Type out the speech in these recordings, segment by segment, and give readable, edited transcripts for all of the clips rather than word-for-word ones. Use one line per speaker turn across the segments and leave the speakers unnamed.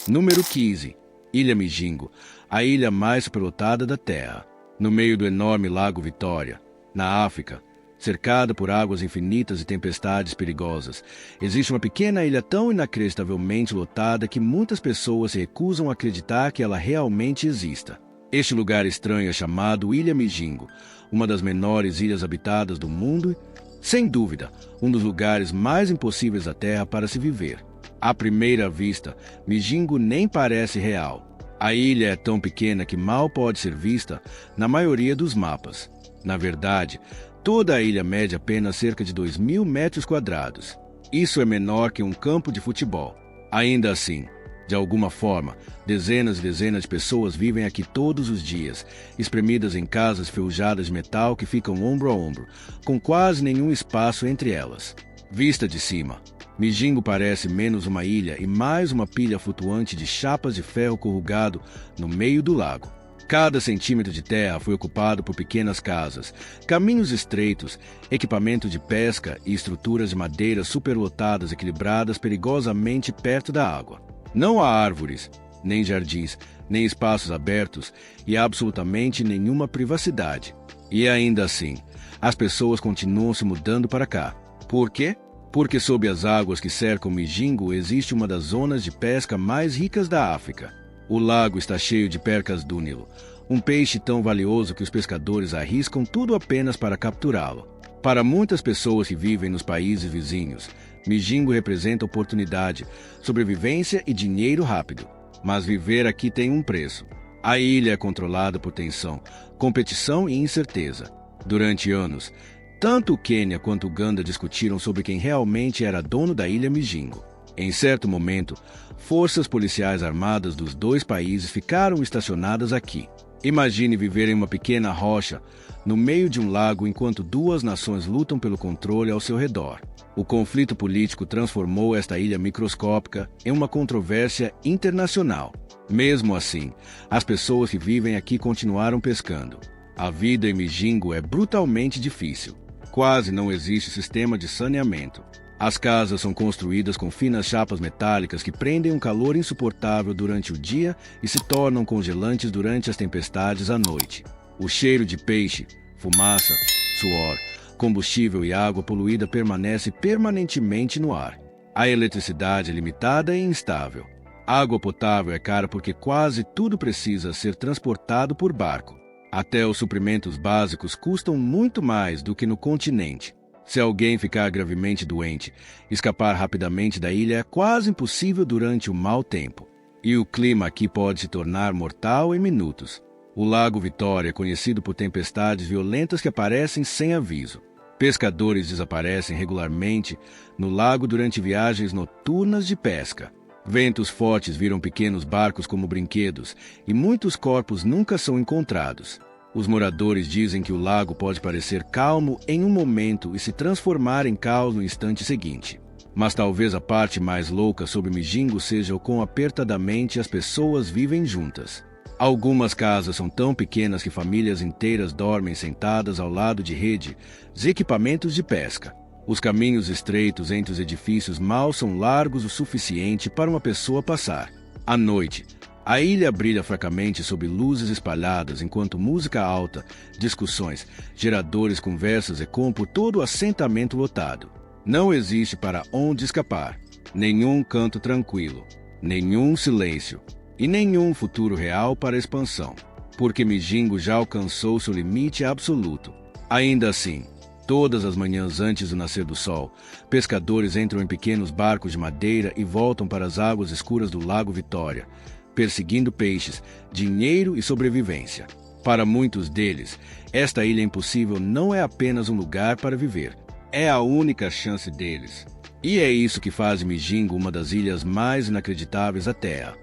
Número 15. Ilha Mijingo, a ilha mais superlotada da Terra, no meio do enorme Lago Vitória, na África, cercada por águas infinitas e tempestades perigosas. Existe uma pequena ilha tão inacreditavelmente lotada que muitas pessoas se recusam a acreditar que ela realmente exista. Este lugar estranho é chamado Ilha Mijingo, uma das menores ilhas habitadas do mundo e, sem dúvida, um dos lugares mais impossíveis da Terra para se viver. À primeira vista, Mijingo nem parece real. A ilha é tão pequena que mal pode ser vista na maioria dos mapas. Na verdade, toda a ilha mede apenas cerca de 2.000 metros quadrados. Isso é menor que um campo de futebol. Ainda assim, de alguma forma, dezenas e dezenas de pessoas vivem aqui todos os dias, espremidas em casas ferrujadas de metal que ficam ombro a ombro, com quase nenhum espaço entre elas. Vista de cima, Mijingo parece menos uma ilha e mais uma pilha flutuante de chapas de ferro corrugado no meio do lago. Cada centímetro de terra foi ocupado por pequenas casas, caminhos estreitos, equipamento de pesca e estruturas de madeira superlotadas equilibradas perigosamente perto da água. Não há árvores, nem jardins, nem espaços abertos e absolutamente nenhuma privacidade. E ainda assim, as pessoas continuam se mudando para cá. Por quê? Porque sob as águas que cercam Mijingo existe uma das zonas de pesca mais ricas da África. O lago está cheio de percas do Nilo, um peixe tão valioso que os pescadores arriscam tudo apenas para capturá-lo. Para muitas pessoas que vivem nos países vizinhos, Mijingo representa oportunidade, sobrevivência e dinheiro rápido. Mas viver aqui tem um preço. A ilha é controlada por tensão, competição e incerteza. Durante anos, tanto o Quênia quanto Uganda discutiram sobre quem realmente era dono da ilha Mijingo. Em certo momento, forças policiais armadas dos dois países ficaram estacionadas aqui. Imagine viver em uma pequena rocha, no meio de um lago, enquanto duas nações lutam pelo controle ao seu redor. O conflito político transformou esta ilha microscópica em uma controvérsia internacional. Mesmo assim, as pessoas que vivem aqui continuaram pescando. A vida em Mijingo é brutalmente difícil. Quase não existe sistema de saneamento. As casas são construídas com finas chapas metálicas que prendem um calor insuportável durante o dia e se tornam congelantes durante as tempestades à noite. O cheiro de peixe, fumaça, suor, combustível e água poluída permanece permanentemente no ar. A eletricidade é limitada e instável. A água potável é cara porque quase tudo precisa ser transportado por barco. Até os suprimentos básicos custam muito mais do que no continente. Se alguém ficar gravemente doente, escapar rapidamente da ilha é quase impossível durante o mau tempo. E o clima aqui pode se tornar mortal em minutos. O Lago Vitória é conhecido por tempestades violentas que aparecem sem aviso. Pescadores desaparecem regularmente no lago durante viagens noturnas de pesca. Ventos fortes viram pequenos barcos como brinquedos e muitos corpos nunca são encontrados. Os moradores dizem que o lago pode parecer calmo em um momento e se transformar em caos no instante seguinte. Mas talvez a parte mais louca sobre Mijingo seja o quão apertadamente as pessoas vivem juntas. Algumas casas são tão pequenas que famílias inteiras dormem sentadas ao lado de redes e equipamentos de pesca. Os caminhos estreitos entre os edifícios mal são largos o suficiente para uma pessoa passar. À noite, a ilha brilha fracamente sob luzes espalhadas enquanto música alta, discussões, geradores, conversas ecoam por todo o assentamento lotado. Não existe para onde escapar, nenhum canto tranquilo, nenhum silêncio e nenhum futuro real para a expansão, porque Mijingo já alcançou seu limite absoluto. Ainda assim, todas as manhãs antes do nascer do sol, pescadores entram em pequenos barcos de madeira e voltam para as águas escuras do Lago Vitória, perseguindo peixes, dinheiro e sobrevivência. Para muitos deles, esta ilha impossível não é apenas um lugar para viver, é a única chance deles. E é isso que faz Mijingo uma das ilhas mais inacreditáveis da Terra.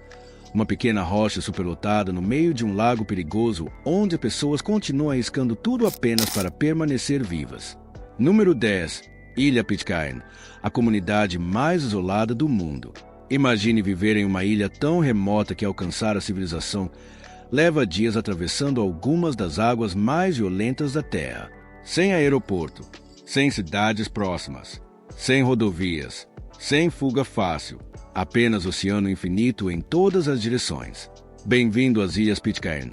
Uma pequena rocha superlotada no meio de um lago perigoso onde pessoas continuam arriscando tudo apenas para permanecer vivas. Número 10. Ilha Pitcairn, a comunidade mais isolada do mundo. Imagine viver em uma ilha tão remota que alcançar a civilização leva dias atravessando algumas das águas mais violentas da Terra. Sem aeroporto, sem cidades próximas, sem rodovias, Sem fuga fácil, apenas oceano infinito em todas as direções. Bem-vindo às Ilhas Pitcairn,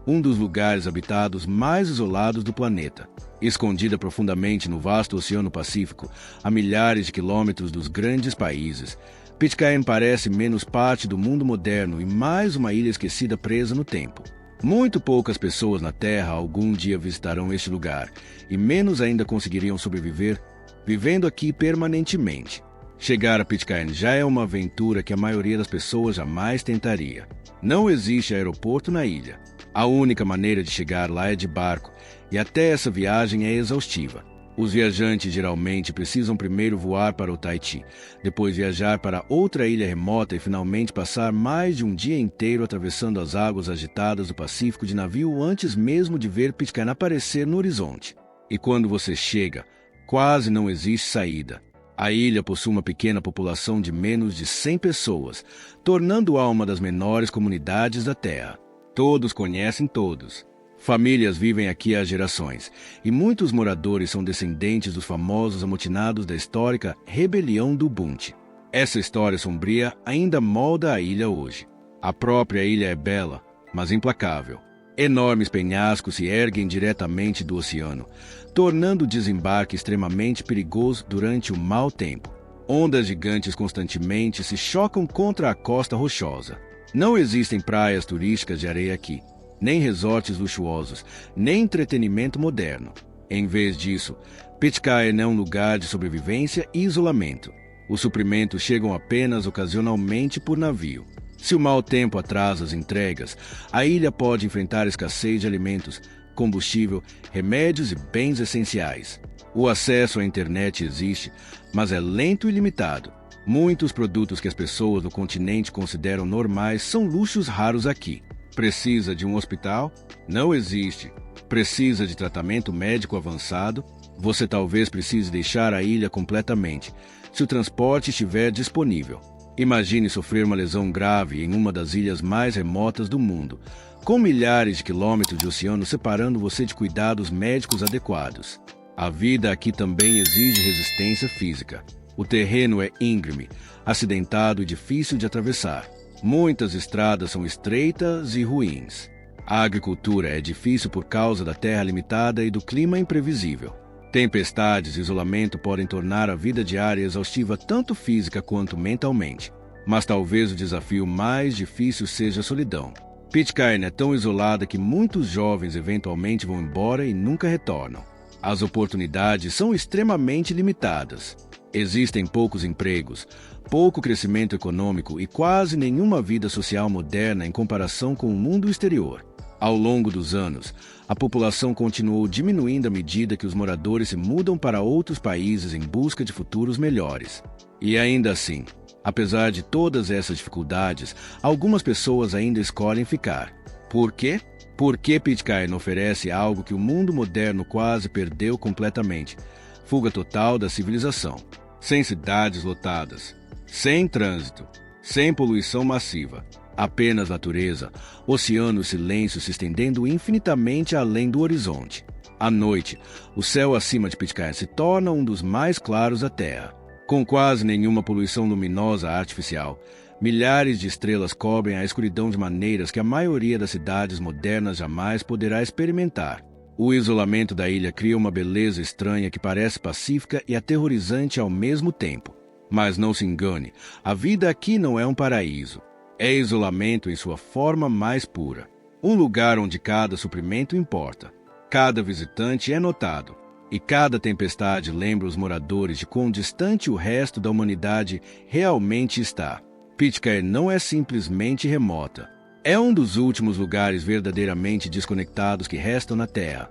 um dos lugares habitados mais isolados do planeta. Escondida profundamente no vasto Oceano Pacífico, a milhares de quilômetros dos grandes países, Pitcairn parece menos parte do mundo moderno e mais uma ilha esquecida presa no tempo. Muito poucas pessoas na Terra algum dia visitarão este lugar, e menos ainda conseguiriam sobreviver vivendo aqui permanentemente. Chegar a Pitcairn já é uma aventura que a maioria das pessoas jamais tentaria. Não existe aeroporto na ilha. A única maneira de chegar lá é de barco, e até essa viagem é exaustiva. Os viajantes geralmente precisam primeiro voar para o Tahiti, depois viajar para outra ilha remota e finalmente passar mais de um dia inteiro atravessando as águas agitadas do Pacífico de navio antes mesmo de ver Pitcairn aparecer no horizonte. E quando você chega, quase não existe saída. A ilha possui uma pequena população de menos de 100 pessoas, tornando-a uma das menores comunidades da Terra. Todos conhecem todos. Famílias vivem aqui há gerações, e muitos moradores são descendentes dos famosos amotinados da histórica Rebelião do Ubuntu. Essa história sombria ainda molda a ilha hoje. A própria ilha é bela, mas implacável. Enormes penhascos se erguem diretamente do oceano, tornando o desembarque extremamente perigoso durante o mau tempo. Ondas gigantes constantemente se chocam contra a costa rochosa. Não existem praias turísticas de areia aqui, nem resorts luxuosos, nem entretenimento moderno. Em vez disso, Pitcairn é um lugar de sobrevivência e isolamento. Os suprimentos chegam apenas ocasionalmente por navio. Se o mau tempo atrasa as entregas, a ilha pode enfrentar escassez de alimentos, combustível, remédios e bens essenciais. O acesso à internet existe, mas é lento e limitado. Muitos produtos que as pessoas do continente consideram normais são luxos raros aqui. Precisa de um hospital? Não existe. Precisa de tratamento médico avançado? Você talvez precise deixar a ilha completamente, se o transporte estiver disponível. Imagine sofrer uma lesão grave em uma das ilhas mais remotas do mundo, com milhares de quilômetros de oceano separando você de cuidados médicos adequados. A vida aqui também exige resistência física. O terreno é íngreme, acidentado e difícil de atravessar. Muitas estradas são estreitas e ruins. A agricultura é difícil por causa da terra limitada e do clima imprevisível. Tempestades e isolamento podem tornar a vida diária exaustiva tanto física quanto mentalmente. Mas talvez o desafio mais difícil seja a solidão. Pitcairn é tão isolada que muitos jovens eventualmente vão embora e nunca retornam. As oportunidades são extremamente limitadas. Existem poucos empregos, pouco crescimento econômico e quase nenhuma vida social moderna em comparação com o mundo exterior. Ao longo dos anos, a população continuou diminuindo à medida que os moradores se mudam para outros países em busca de futuros melhores. E ainda assim, apesar de todas essas dificuldades, algumas pessoas ainda escolhem ficar. Por quê? Porque Pitcairn oferece algo que o mundo moderno quase perdeu completamente: fuga total da civilização. Sem cidades lotadas, sem trânsito, sem poluição massiva, apenas natureza, oceano e silêncio se estendendo infinitamente além do horizonte. À noite, o céu acima de Pitcairn se torna um dos mais claros da Terra. Com quase nenhuma poluição luminosa artificial, milhares de estrelas cobrem a escuridão de maneiras que a maioria das cidades modernas jamais poderá experimentar. O isolamento da ilha cria uma beleza estranha que parece pacífica e aterrorizante ao mesmo tempo. Mas não se engane, a vida aqui não é um paraíso. É isolamento em sua forma mais pura. Um lugar onde cada suprimento importa. Cada visitante é notado. E cada tempestade lembra os moradores de quão distante o resto da humanidade realmente está. Pitcairn não é simplesmente remota. É um dos últimos lugares verdadeiramente desconectados que restam na Terra.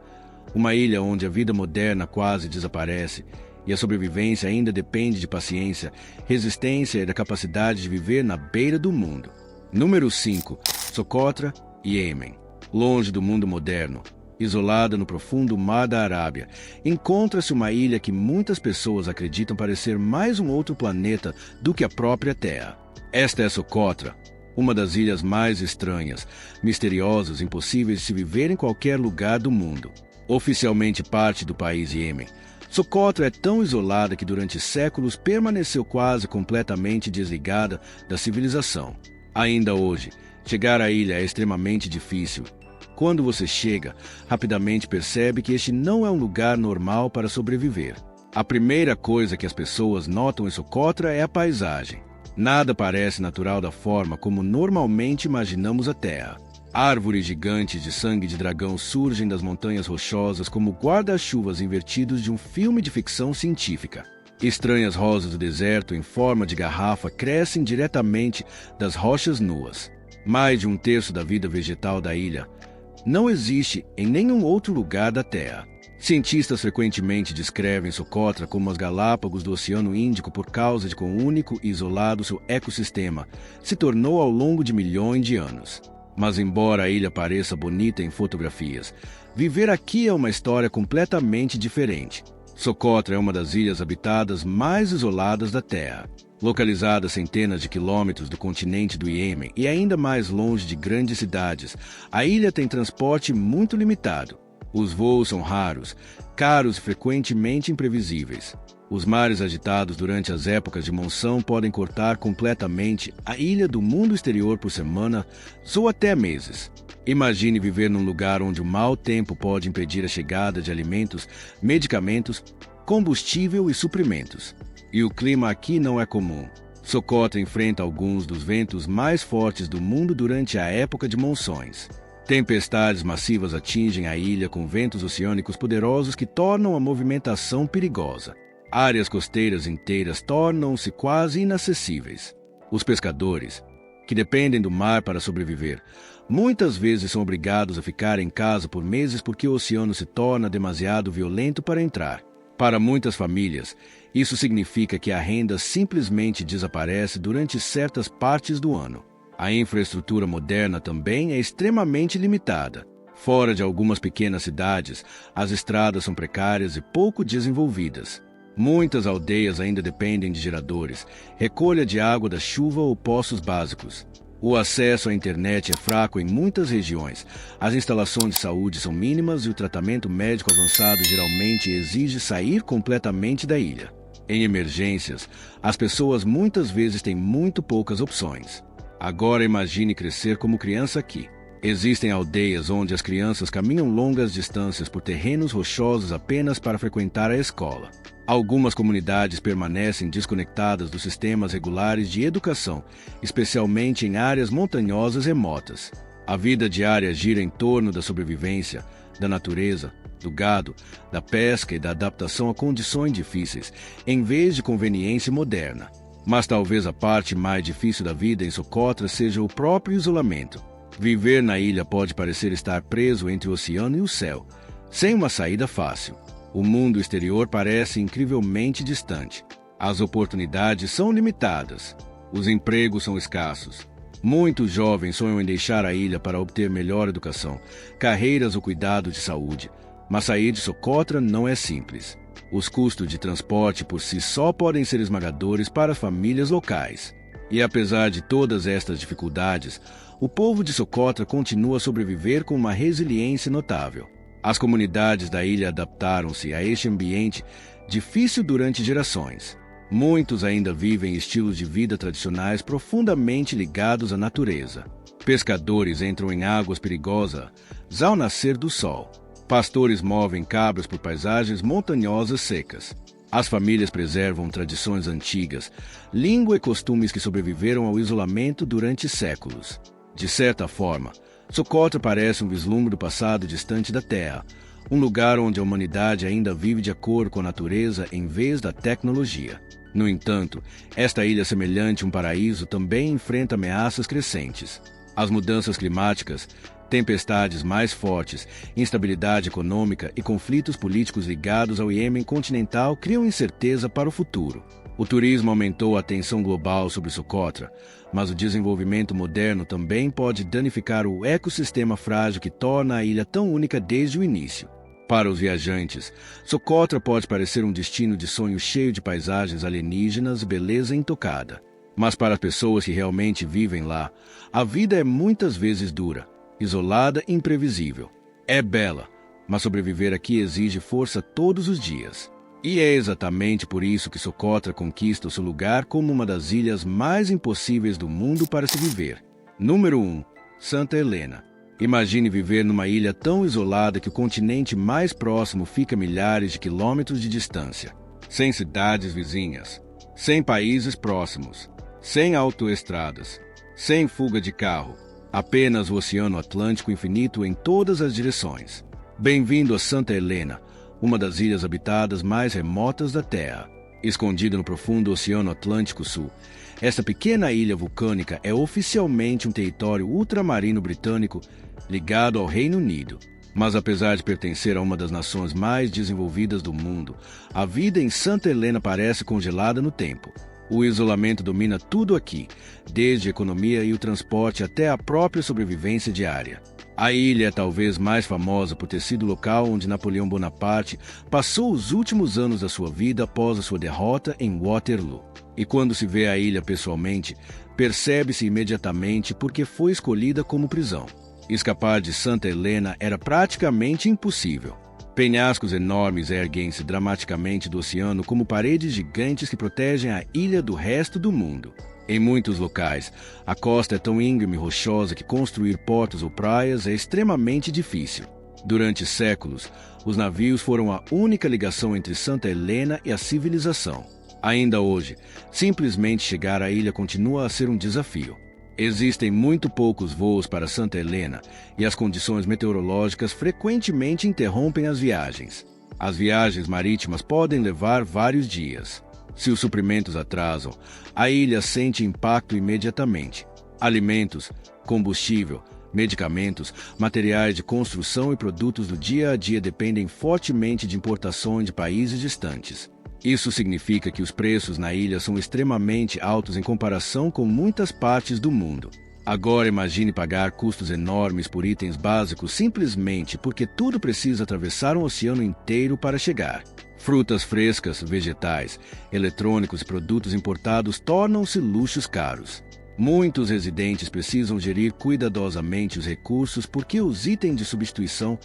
Uma ilha onde a vida moderna quase desaparece e a sobrevivência ainda depende de paciência, resistência e da capacidade de viver na beira do mundo. Número 5. Socotra, Iêmen. Longe do mundo moderno, isolada no profundo mar da Arábia, encontra-se uma ilha que muitas pessoas acreditam parecer mais um outro planeta do que a própria Terra. Esta é Socotra, uma das ilhas mais estranhas, misteriosas e impossíveis de se viver em qualquer lugar do mundo. Oficialmente parte do país Iêmen, Socotra é tão isolada que durante séculos permaneceu quase completamente desligada da civilização. Ainda hoje, chegar à ilha é extremamente difícil. Quando você chega, rapidamente percebe que este não é um lugar normal para sobreviver. A primeira coisa que as pessoas notam em Socotra é a paisagem. Nada parece natural da forma como normalmente imaginamos a Terra. Árvores gigantes de sangue de dragão surgem das montanhas rochosas como guarda-chuvas invertidos de um filme de ficção científica. Estranhas rosas do deserto em forma de garrafa crescem diretamente das rochas nuas. Mais de um terço da vida vegetal da ilha não existe em nenhum outro lugar da Terra. Cientistas frequentemente descrevem Socotra como as Galápagos do Oceano Índico por causa de quão único e isolado seu ecossistema se tornou ao longo de milhões de anos. Mas embora a ilha pareça bonita em fotografias, viver aqui é uma história completamente diferente. Socotra é uma das ilhas habitadas mais isoladas da Terra. Localizada a centenas de quilômetros do continente do Iêmen e ainda mais longe de grandes cidades, a ilha tem transporte muito limitado. Os voos são raros, caros e frequentemente imprevisíveis. Os mares agitados durante as épocas de monção podem cortar completamente a ilha do mundo exterior por semanas ou até meses. Imagine viver num lugar onde o mau tempo pode impedir a chegada de alimentos, medicamentos, combustível e suprimentos. E o clima aqui não é comum. Socotra enfrenta alguns dos ventos mais fortes do mundo durante a época de monções. Tempestades massivas atingem a ilha com ventos oceânicos poderosos que tornam a movimentação perigosa. Áreas costeiras inteiras tornam-se quase inacessíveis. Os pescadores, que dependem do mar para sobreviver, muitas vezes são obrigados a ficar em casa por meses porque o oceano se torna demasiado violento para entrar. Para muitas famílias, isso significa que a renda simplesmente desaparece durante certas partes do ano. A infraestrutura moderna também é extremamente limitada. Fora de algumas pequenas cidades, as estradas são precárias e pouco desenvolvidas. Muitas aldeias ainda dependem de geradores, recolha de água da chuva ou poços básicos. O acesso à internet é fraco em muitas regiões, as instalações de saúde são mínimas e o tratamento médico avançado geralmente exige sair completamente da ilha. Em emergências, as pessoas muitas vezes têm muito poucas opções. Agora imagine crescer como criança aqui. Existem aldeias onde as crianças caminham longas distâncias por terrenos rochosos apenas para frequentar a escola. Algumas comunidades permanecem desconectadas dos sistemas regulares de educação, especialmente em áreas montanhosas remotas. A vida diária gira em torno da sobrevivência, da natureza, do gado, da pesca e da adaptação a condições difíceis, em vez de conveniência moderna. Mas talvez a parte mais difícil da vida em Socotra seja o próprio isolamento. Viver na ilha pode parecer estar preso entre o oceano e o céu, sem uma saída fácil. O mundo exterior parece incrivelmente distante. As oportunidades são limitadas. Os empregos são escassos. Muitos jovens sonham em deixar a ilha para obter melhor educação, carreiras ou cuidado de saúde. Mas sair de Socotra não é simples. Os custos de transporte por si só podem ser esmagadores para famílias locais. E apesar de todas estas dificuldades, o povo de Socotra continua a sobreviver com uma resiliência notável. As comunidades da ilha adaptaram-se a este ambiente difícil durante gerações. Muitos ainda vivem estilos de vida tradicionais profundamente ligados à natureza. Pescadores entram em águas perigosas ao nascer do sol. Pastores movem cabras por paisagens montanhosas secas. As famílias preservam tradições antigas, língua e costumes que sobreviveram ao isolamento durante séculos. De certa forma, Socotra parece um vislumbre do passado distante da Terra, um lugar onde a humanidade ainda vive de acordo com a natureza em vez da tecnologia. No entanto, esta ilha semelhante a um paraíso também enfrenta ameaças crescentes. As mudanças climáticas, tempestades mais fortes, instabilidade econômica e conflitos políticos ligados ao Iêmen continental criam incerteza para o futuro. O turismo aumentou a atenção global sobre Socotra, mas o desenvolvimento moderno também pode danificar o ecossistema frágil que torna a ilha tão única desde o início. Para os viajantes, Socotra pode parecer um destino de sonho cheio de paisagens alienígenas e beleza intocada. Mas para as pessoas que realmente vivem lá, a vida é muitas vezes dura, isolada e imprevisível. É bela, mas sobreviver aqui exige força todos os dias. E é exatamente por isso que Socotra conquista o seu lugar como uma das ilhas mais impossíveis do mundo para se viver. Número 1. Santa Helena. Imagine viver numa ilha tão isolada que o continente mais próximo fica a milhares de quilômetros de distância. Sem cidades vizinhas, sem países próximos, sem autoestradas, sem fuga de carro, apenas o Oceano Atlântico infinito em todas as direções. Bem-vindo a Santa Helena, uma das ilhas habitadas mais remotas da Terra. Escondida no profundo Oceano Atlântico Sul, esta pequena ilha vulcânica é oficialmente um território ultramarino britânico ligado ao Reino Unido. Mas apesar de pertencer a uma das nações mais desenvolvidas do mundo, a vida em Santa Helena parece congelada no tempo. O isolamento domina tudo aqui, desde a economia e o transporte até a própria sobrevivência diária. A ilha é talvez mais famosa por ter sido o local onde Napoleão Bonaparte passou os últimos anos da sua vida após a sua derrota em Waterloo. E quando se vê a ilha pessoalmente, percebe-se imediatamente porque foi escolhida como prisão. Escapar de Santa Helena era praticamente impossível. Penhascos enormes erguem-se dramaticamente do oceano como paredes gigantes que protegem a ilha do resto do mundo. Em muitos locais, a costa é tão íngreme e rochosa que construir portos ou praias é extremamente difícil. Durante séculos, os navios foram a única ligação entre Santa Helena e a civilização. Ainda hoje, simplesmente chegar à ilha continua a ser um desafio. Existem muito poucos voos para Santa Helena e as condições meteorológicas frequentemente interrompem as viagens. As viagens marítimas podem levar vários dias. Se os suprimentos atrasam, a ilha sente impacto imediatamente. Alimentos, combustível, medicamentos, materiais de construção e produtos do dia a dia dependem fortemente de importações de países distantes. Isso significa que os preços na ilha são extremamente altos em comparação com muitas partes do mundo. Agora imagine pagar custos enormes por itens básicos simplesmente porque tudo precisa atravessar um oceano inteiro para chegar. Frutas frescas, vegetais, eletrônicos e produtos importados tornam-se luxos caros. Muitos residentes precisam gerir cuidadosamente os recursos porque os itens de substituição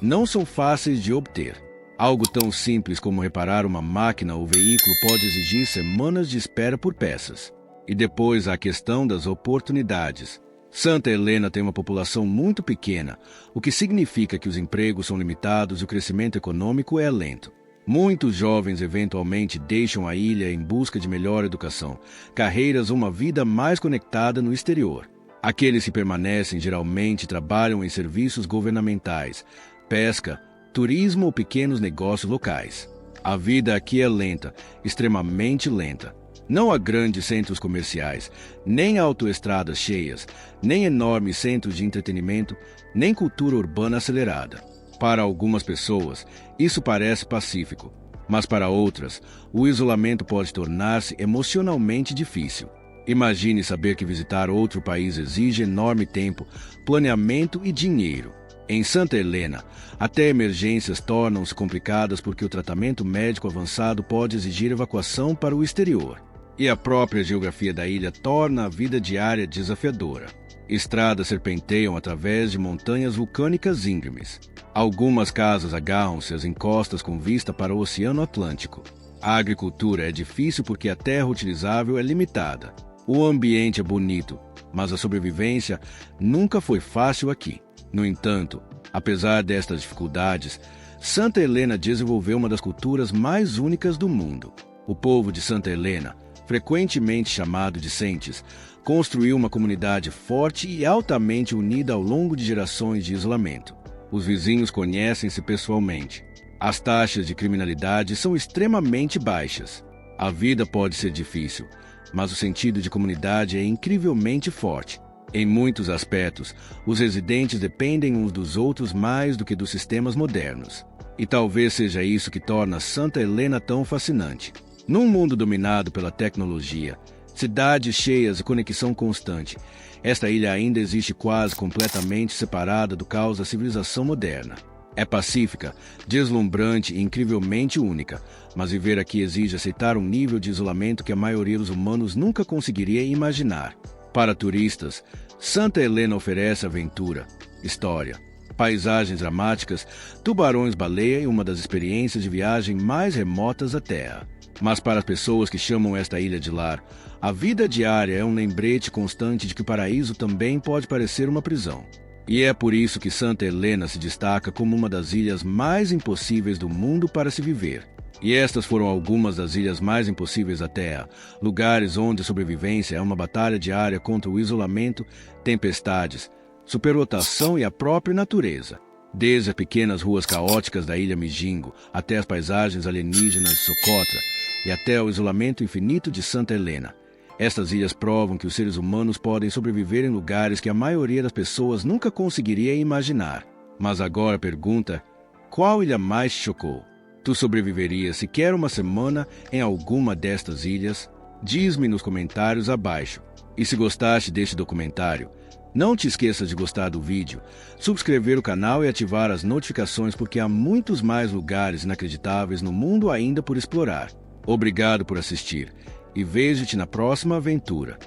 não são fáceis de obter. Algo tão simples como reparar uma máquina ou veículo pode exigir semanas de espera por peças. E depois há a questão das oportunidades. Santa Helena tem uma população muito pequena, o que significa que os empregos são limitados e o crescimento econômico é lento. Muitos jovens eventualmente deixam a ilha em busca de melhor educação, carreiras ou uma vida mais conectada no exterior. Aqueles que permanecem geralmente trabalham em serviços governamentais, pesca, turismo ou pequenos negócios locais. A vida aqui é lenta, extremamente lenta. Não há grandes centros comerciais, nem autoestradas cheias, nem enormes centros de entretenimento, nem cultura urbana acelerada. Para algumas pessoas, isso parece pacífico, mas para outras, o isolamento pode tornar-se emocionalmente difícil. Imagine saber que visitar outro país exige enorme tempo, planeamento e dinheiro. Em Santa Helena, até emergências tornam-se complicadas porque o tratamento médico avançado pode exigir evacuação para o exterior. E a própria geografia da ilha torna a vida diária desafiadora. Estradas serpenteiam através de montanhas vulcânicas íngremes. Algumas casas agarram-se às encostas com vista para o Oceano Atlântico. A agricultura é difícil porque a terra utilizável é limitada. O ambiente é bonito, mas a sobrevivência nunca foi fácil aqui. No entanto, apesar destas dificuldades, Santa Helena desenvolveu uma das culturas mais únicas do mundo. O povo de Santa Helena, frequentemente chamado de Sentes, construiu uma comunidade forte e altamente unida ao longo de gerações de isolamento. Os vizinhos conhecem-se pessoalmente. As taxas de criminalidade são extremamente baixas. A vida pode ser difícil, mas o sentido de comunidade é incrivelmente forte. Em muitos aspectos, os residentes dependem uns dos outros mais do que dos sistemas modernos. E talvez seja isso que torna Santa Helena tão fascinante. Num mundo dominado pela tecnologia, cidades cheias e conexão constante, esta ilha ainda existe quase completamente separada do caos da civilização moderna. É pacífica, deslumbrante e incrivelmente única, mas viver aqui exige aceitar um nível de isolamento que a maioria dos humanos nunca conseguiria imaginar. Para turistas, Santa Helena oferece aventura, história, Paisagens dramáticas, tubarões-baleia e uma das experiências de viagem mais remotas da Terra. Mas para as pessoas que chamam esta ilha de lar, a vida diária é um lembrete constante de que o paraíso também pode parecer uma prisão. E é por isso que Santa Helena se destaca como uma das ilhas mais impossíveis do mundo para se viver. E estas foram algumas das ilhas mais impossíveis da Terra, lugares onde a sobrevivência é uma batalha diária contra o isolamento, tempestades, superlotação e a própria natureza. Desde as pequenas ruas caóticas da Ilha Mijingo até as paisagens alienígenas de Socotra e até o isolamento infinito de Santa Helena. Estas ilhas provam que os seres humanos podem sobreviver em lugares que a maioria das pessoas nunca conseguiria imaginar. Mas agora pergunta, qual ilha mais te chocou? Tu sobreviverias sequer uma semana em alguma destas ilhas? Diz-me nos comentários abaixo. E se gostaste deste documentário, não te esqueças de gostar do vídeo, subscrever o canal e ativar as notificações porque há muitos mais lugares inacreditáveis no mundo ainda por explorar. Obrigado por assistir e vejo-te na próxima aventura.